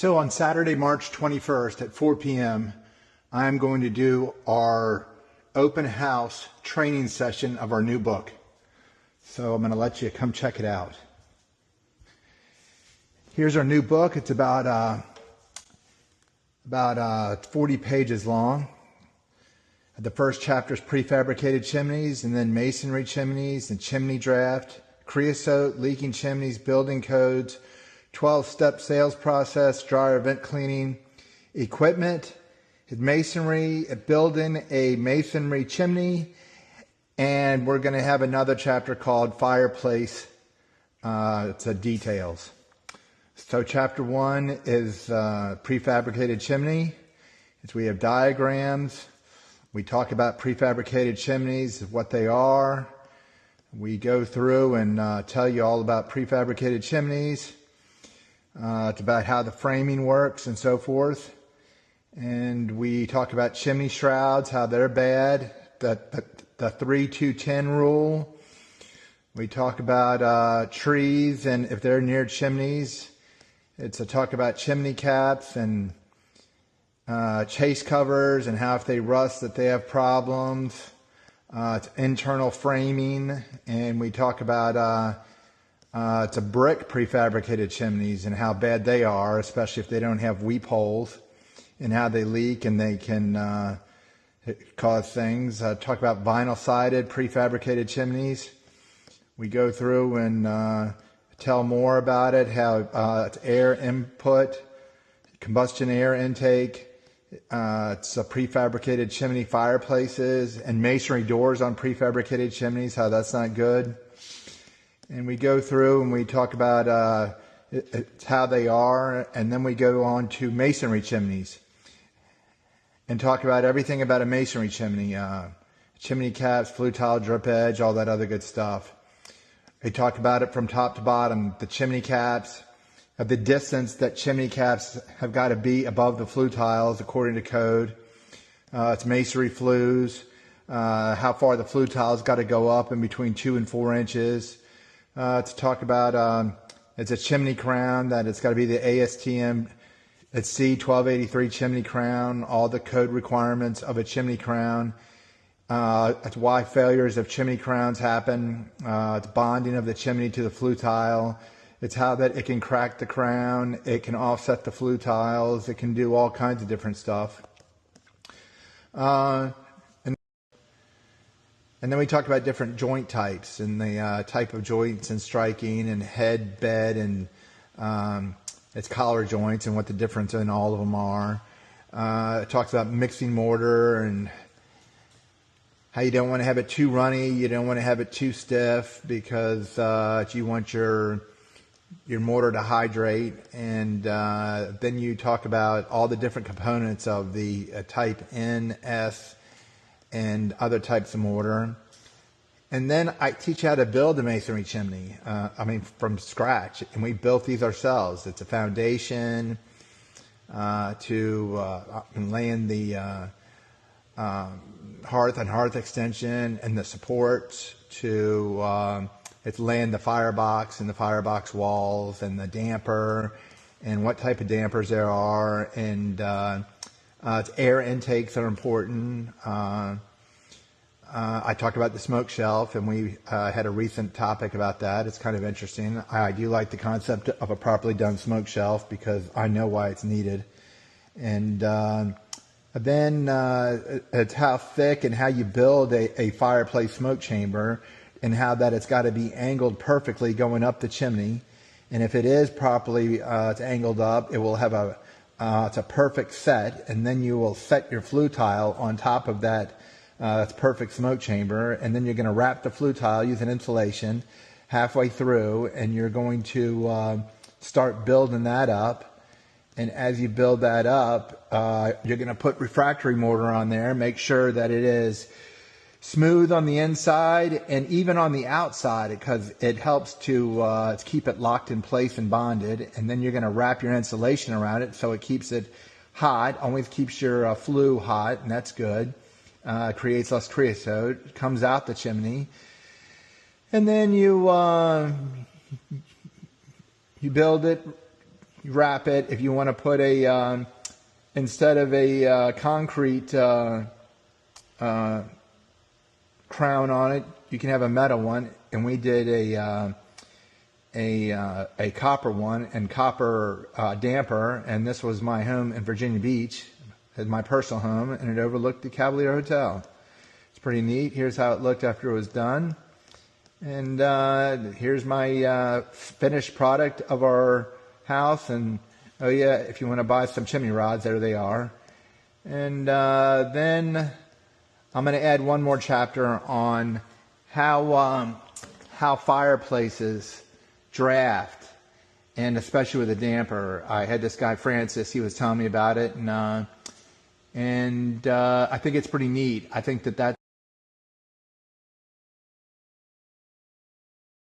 So on Saturday, March 21st at 4 p.m., I'm going to do our open house training session of our new book. So I'm going to let you come check it out. Here's our new book. It's about 40 pages long. The first chapter is prefabricated chimneys, and then masonry chimneys and chimney draft, creosote, leaking chimneys, building codes, 12-step sales process, dryer vent cleaning, equipment, masonry, building a masonry chimney, and we're going to have another chapter called fireplace. It's details. So chapter 1 is prefabricated chimney. We have diagrams. We talk about prefabricated chimneys, what they are. We go through and tell you all about prefabricated chimneys. It's about how the framing works and so forth. And we talk about chimney shrouds, how they're bad, the 3-2-10 rule. We talk about trees and if they're near chimneys. It's a talk about chimney caps and chase covers and how if they rust that they have problems. It's internal framing, and we talk about it's a brick prefabricated chimneys and how bad they are, especially if they don't have weep holes, and how they leak and they can cause things. Talk about vinyl sided prefabricated chimneys. We go through and tell more about it, how it's air input, combustion air intake. It's a prefabricated chimney fireplaces and masonry doors on prefabricated chimneys, how that's not good. And we go through and we talk about it's how they are, and then we go on to masonry chimneys and talk about everything about a masonry chimney, chimney caps, flue tile, drip edge, all that other good stuff. We talk about it from top to bottom, the chimney caps, the distance that chimney caps have got to be above the flue tiles according to code. It's masonry flues, how far the flue tiles got to go up in between 2 and 4 inches. To talk about it's a chimney crown, that it's got to be the ASTM at C1283 chimney crown, all the code requirements of a chimney crown. It's why failures of chimney crowns happen. It's bonding of the chimney to the flue tile. It's how that it can crack the crown, it can offset the flue tiles, it can do all kinds of different stuff. And then we talk about different joint types and the type of joints and striking and head, bed, and its collar joints and what the difference in all of them are. It talks about mixing mortar and how you don't want to have it too runny, you don't want to have it too stiff because you want your mortar to hydrate. And then you talk about all the different components of the type N, S, and other types of mortar. And then I teach how to build a masonry chimney, from scratch. And we built these ourselves. It's a foundation to laying the hearth and hearth extension and the supports to it's laying the firebox and the firebox walls and the damper and what type of dampers there are, and it's air intakes are important. I talked about the smoke shelf, and we had a recent topic about that. It's kind of interesting. I do like the concept of a properly done smoke shelf because I know why it's needed. And then it's how thick and how you build a fireplace smoke chamber, and how that it's got to be angled perfectly going up the chimney. And if it is properly it's angled up, it will have it's a perfect set, and then you will set your flue tile on top of that perfect smoke chamber, and then you're going to wrap the flue tile using insulation halfway through, and you're going to start building that up. And as you build that up, you're going to put refractory mortar on there, make sure that it is smooth on the inside and even on the outside, because it helps to keep it locked in place and bonded. And then you're going to wrap your insulation around it so it keeps it hot, always keeps your flue hot, and that's good. Creates less creosote, comes out the chimney. And then you build it wrap it. If you want to put a, instead of a concrete crown on it, you can have a metal one. And we did a copper one and copper damper. And this was my home in Virginia Beach, as my personal home, and it overlooked the Cavalier Hotel. It's pretty neat. Here's how it looked after it was done. And here's my finished product of our house. And oh yeah, if you want to buy some chimney rods, there they are. And then I'm going to add one more chapter on how fireplaces draft, and especially with a damper. I had this guy Francis. He was telling me about it, and I think it's pretty neat. I think that